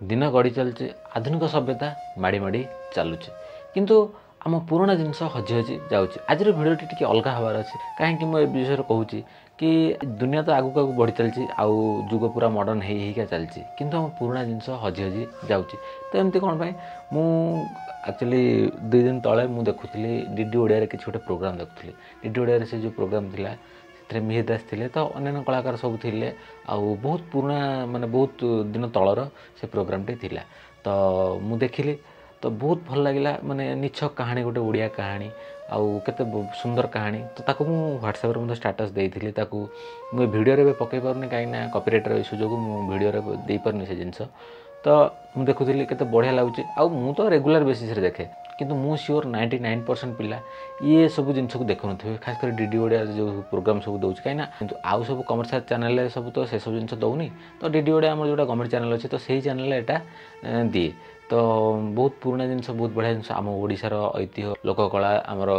दिन गढ़ी चलुचे आधुनिक सभ्यता माड़ी माड़ी चलुचे किंतु आम पुराना जिनस हजि हजि जाऊँच आज भिडियोटी टी अलग हबार अच्छे कहीं मुझे विषय कहूँ कि दुनिया तो आगू आगू बढ़ी चलती आउ जुग पूरा मॉडर्न होइका चलती किंतु आम पुराना जिनस हजि हजि जाऊँच तो एमती कौन मु एक्चुअली 2 दिन तले मुझे देखुली डीडी ओडिया किसी गोटे प्रोग्राम देखुली डीडी ओडिया से जो प्रोग्राम थिला से मिहिर दास थे तो अन्य कलाकार सब थे आउ बहुत पुराना माने बहुत दिन तलर से प्रोग्रामटी थिला तो मु देखिली तो बहुत भल लगे माने निछक कहानी गोटे ओडिया कहानी आउ केते सुंदर कहानी तो ताकू मु व्हाट्सएप रे स्टेटस देइथिली ताकू मु वीडियो रे पकई परनी कहीं ना कॉपीराइट इश्यू जो मु वीडियो रे दे परनी से जिंस तो मु देखुଥିଲି केते बढ़िया लागुची आउ मु तो रेगुलर बेसिस रे देखे किंतु मु श्योर 99% पिला ये सब जिन को देखु नथिबे खास कर डीडी ओडिया जो प्रोग्राम सब दउछ काइना किंतु आउ सब कमर्शियल चैनल रे सब तो से सब जिन दउनी तो डीडी ओडिया हमर जोटा गवर्नमेंट चैनल अछि तो सही चैनल एटा दिए तो बहुत पुराना जिनस बहुत बढ़िया जिनस आम ओडिशार ऐतिह्य लोककला आमर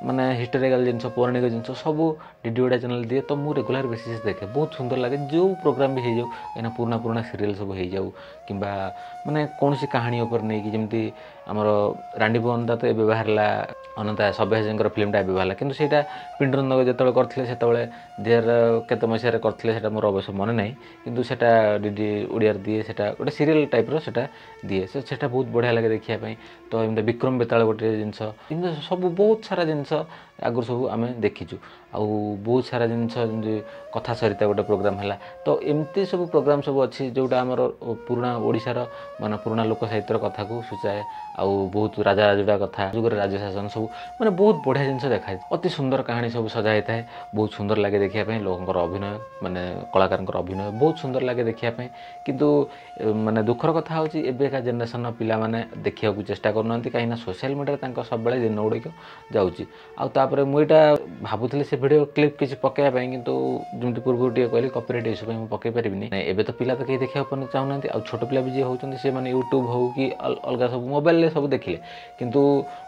माने हिस्टोरिकल जिनस पौराणिक जिनस सब डीडी ओडिया चैनल दिए तो मु रेगुलर बेसिस देखे बहुत सुंदर लगे जो प्रोग्राम भी हो जाऊ कहीं पुराना पुराना सीरियल सब हो जाऊ किंबा माने कौन सी कहानी ऊपर नहीं कि जमती आमर रांडी बंदा तो एबे बाहरला अनंता सभ्यजंकर फिल्मटा एबे बाहरला किंतु सेटा पिंडरंदक जेतବେଳେ करथिले सेतବେଳେ देर केते मसिया रे करथिले सेटा मोर अवश्य मन नाही किंतु सेटा डीडी ओडिया दिए सेटा गोटे सीरियल टाइप रो सेटा दिए सेटा बहुत बढ़िया लगे देखिया पई तो एमते विक्रम बेताल गोटे जिंस किंतु सब बहुत सारा जिंस आगु सब आम देखीचु आउ बहुत सारा जिनस कथा सरिता गोटे प्रोग्राम है तो एमती सब प्रोग्राम सब अच्छी जोटा आमर पुराना ओडिशार माने पुराना लोक साहित्य कथा को सूचाए आउ बहुत राजा राजुड़ा कथा जुगर राज्य शासन सब माने बहुत बढ़िया जिनस देखाए अति सुंदर कहानी सब सजाई थाए बहुत सुंदर लगे देखिया लोकंर अभिनय माने कलाकार अभिनय बहुत सुंदर लगे देखिया किंतु माने दुखर कथा होची एबेका जनरेशन पिला माने देखिया को चेष्टा करनंती कहीं ना सोशल मीडिया सब बेले दिन गुड़िक जाऊँगी आउ तापर मुझा भावुली से वीडियो क्लिप किसी पकड़ा किंतु जमी पूर्व टे कहली कॉपीराइट इश्यू मुझे पकई पारिनी एबे तो पिला तो कहीं देखा चाहूना आउ छोट पिला भी जी होती से मैंने यूट्यूब हो कि अलग सब मोबाइल सब देखिले किंतु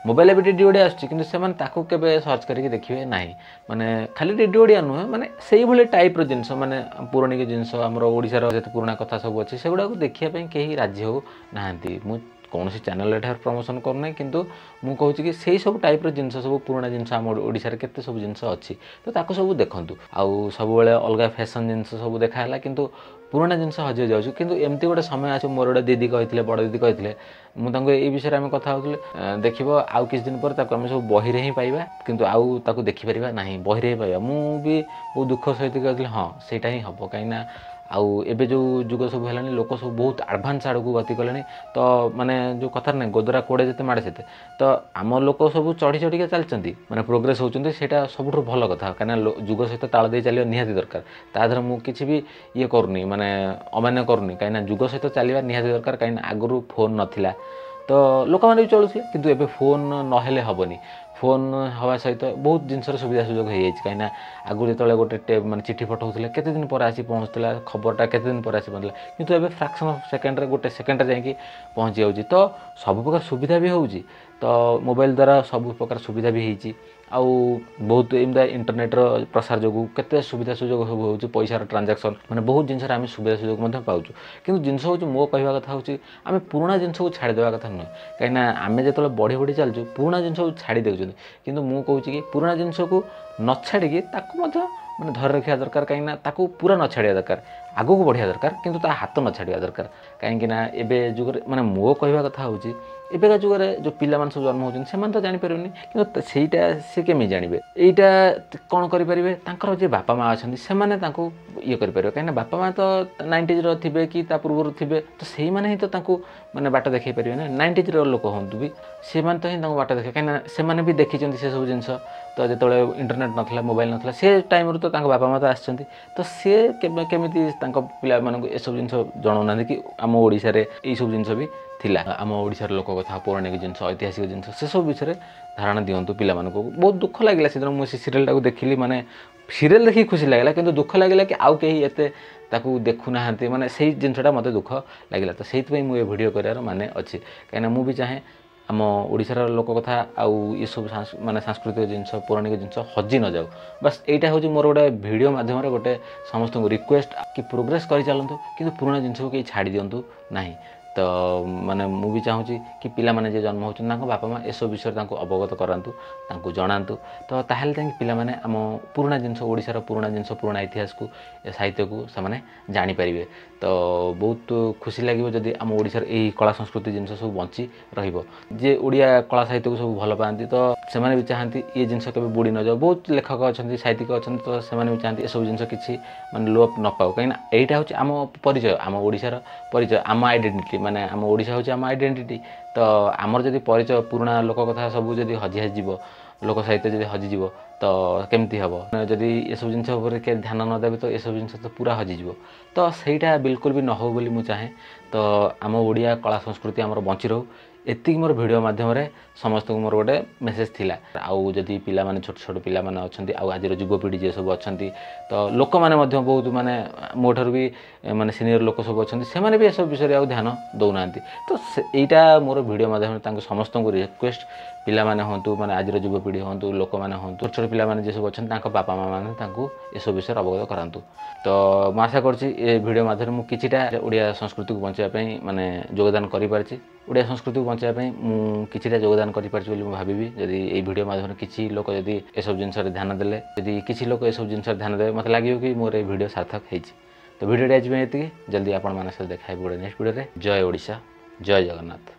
मोबाइल भी डीडी ओडिया आसको केवे सर्च करके देखिए ना माने खाली डीडी ओडिया नुहे माने से भाई टाइप जिनस माने पौराणिक जिनस आमर ओडिशार जते पुराना कथा सब अच्छी से गुड़ा देखिए कहीं राजी हो ना कौन सी चैनल एठार प्रमोशन करना किंतु मु कहूँ कि सही सब टाइप जिनस सब पुराना जिनस आम ओडिशार केते सब जिनस अच्छी तो ताको सब देखंतु आउ सब बेले अलग फैशन जिनस सब देखाला किंतु पुराना जिनस हजि जाऊँ किंतु एमती गोटे समय आस मोर गोटे दीदी कहते बड़ दीदी कहते मुझे विषय में कथा होते देखो आउ किछ दिन पर आम सब बही रे ही पाइबा किंतु आउ ताको देखि परिबा नहीं बही रे ही पाइबा मु भी बहुत दुख सहित कहते हाँ सेटा ही हम कहीं आउ एबे जो जुग सब है लोक सब बहुत एडवांस आड़ को गति कले तो माने जो कथार ना गोदरा कोड़े जिते माड़े से तो आम लोक सब चढ़ी चढ़िका चलती माने प्रोग्रेस होती सेटा सब भल कथा कहीं जुग सहित ताल दे चलिए निहाती दरकार तादर मु किसी भी ये करूनी माने अमान्य करूनी कहीं जुग सहित चलवा निहाती दरकार कहीं आगु फोन नथिला तो लोक मैंने भी चलुले किंतु एबे फोन नहेले हेनी फोन हवा सहित बहुत जिनसर सुविधा सुजोग हो जाए कहीं आगु जो गोटे माने चिठी पठाऊे केते दिन पर आसी पहुँचला खबरटा केते दिन पर आसी पहुँचला किंतु एबे फ्रैक्शन ऑफ सेकेंड रे गोटे सेकेंड जाकि पहुँची जाऊँगी तो सब प्रकार सुविधा भी होउची तो मोबाइल द्वारा सब प्रकार सुविधा भी होती आउ बहुत एमती इंटरनेट प्रसार जो केते सुविधा सुजोग हो पैसार ट्रांजैक्शन माने बहुत जिनसर आम सुविधा सुजोग पाऊँ किंतु जिनस हूँ मो कहवा कथा हूँ आम पुराना जिनस को छाड़देवा कथा नुहे कहीं आम जो बढ़ी बढ़ी चलचु पुराना जिनस को छाड़ी देउछन किंतु मु कहूँ कि पुराना जिनस को न छाड़ी माने धर रखा दरकार कहीं पूरा न छाड़िया दरकार आगू को बढ़िया दरकार किंतु ता हाथ न छाड़िया दरकार कहीं एबे जुगर माने मो कहवा कथा हूँ एबेका जुगरे जो पिला मान सब जन्म होचन सेमान तो जानि परिबेनी किंतु सेटा से केमि जानिबे एटा कोन करि परिबे तांकर जे बापा माँ अछंती से माने तांको ये करि परिबे काहे बापा माँ तो 90s रो थिबे कि ता पूर्व थिबे तो सेही माने ही तो तांको माने बाट देखै परिबे ना 90s रो लोक होंतु भी से मान तो ही तांको बाट देखै काहे से माने भी देखिचंती से सब जिंस तो जेतळे इंटरनेट नथला मोबाइल नथला से टाइम रो तो तांको बापा माँ तो आछंती तो से केमिति तांको पिला मानको ए सब जिंस जणौना कि आम ओडिसा रे ए सब जिंस भी थिला आम ओडिशार लोक कथा पौराणिक जिनस ऐतिहासिक जिनस से सब विषय धारणा दिंतु पिला मानको बहुत दुख लगे से दिन मुझे सीरियल टाक देखिली माने सीरियल देखी खुशी लगे किंतु दुख लगे कि आउ कहीं एते ताकू देखुना माने से जिनटा मत दुख लगे तो से मुझे भिडियो करार माने अच्छी कहीं मु भी चाहे आम ओडिशार लोक कथा आउ ये सब माने सांस्कृतिक जिनस पौराणिक जिनस हजि न जाऊ बस यहाँ हूँ मोर गोटे भिडियो माध्यम गोटे समस्त रिक्वेस्ट कि प्रोग्रेस कर चलतु कि पुराना जिनस को कहीं छाड़ी दिंतु ना तो माने मु भी चाहूँगी कि पिला माने जे जन्म होचन तांको बापा माँ एसब विषय तांको अवगत करातु तांको जनातु तो ताहेले तांके पिला माने आम पुराना जिनस ओडिशार पुराना जिनस पुराना इतिहास को साहित्य को से जानी पारिबे तो बहुत खुशी लगे जदि आम ओडिशार एही कला संस्कृति जिनस सब बंची रहिबो जे ओडिया कला साहित्य को सब भल पाती तो से भी चाहती ये जिनस केबे बुड़ी न जाओ बहुत लेखक अच्छा साहित्यिक अच्छा तो से भी चाहती एसब जिनस किसी माने लोप न पाओ कहीं एटा हूँ आम परिचय आम ओडिशार परिचय आम आइडेंटिटी माने आम ओडिशा हूँ आम आइडेंटिटी तो आमर जदि परिचय पुराना लोक कथा सब जदि हजि हजिब लोक साहित्य जदि हजिଯିव तो केमती हम जदि एसब जिनस के ध्यान न देवे तो एसब जिनस तो पूरा हजिଯିव तो सहीटा बिल्कुल भी न हो बोली मु चाहे तो आम ओडिया कला संस्कृति आमर बंची रहू एतिक मोर वीडियो माध्यम समस्त को मोर गोटे मेसेज थिला आउ जदि पिला माने छोट छोट पिला माने अछंती आउ आज युवपीढ़ी जे सब अछंती तो लोक माने मध्य बहुत माने मोठर भी माने सीनियर लोक सब अछंती से माने भी ए सब विषय आउ ध्यान दौनांती तो एटा मोर वीडियो माध्यम तांको समस्त को रिक्वेस्ट पिला माने होंतु माने आज युवपीढ़ी होंतु लोक माने होंतु छोट छोट पिला माने जे सब अछंती तांको बापा माँ माने तांको ए सब विषय अवगत करांतु तो मु आशा करछि ए वीडियो माध्यम मु किछिटा ओडिया संस्कृति को बंचाइबा पई माने योगदान करि पारछि ओडिया संस्कृति को बंचाइबा पई मु किछिटा योगदान करि पारछि बोली मु भाबिबी जदि ए वीडियो माध्यम किछि लोक जदि ए सब जिनस रे ध्यान देले जदि किछि लोक ए सब जिनस रे ध्यान देबे मते लागियो कि मोर ए वीडियो सार्थक हेछि तो वीडियो आज में एतिकी जल्दी आपण माने से देखाइबो नेक्स्ट वीडियो रे जय ओडिशा जय जगन्नाथ।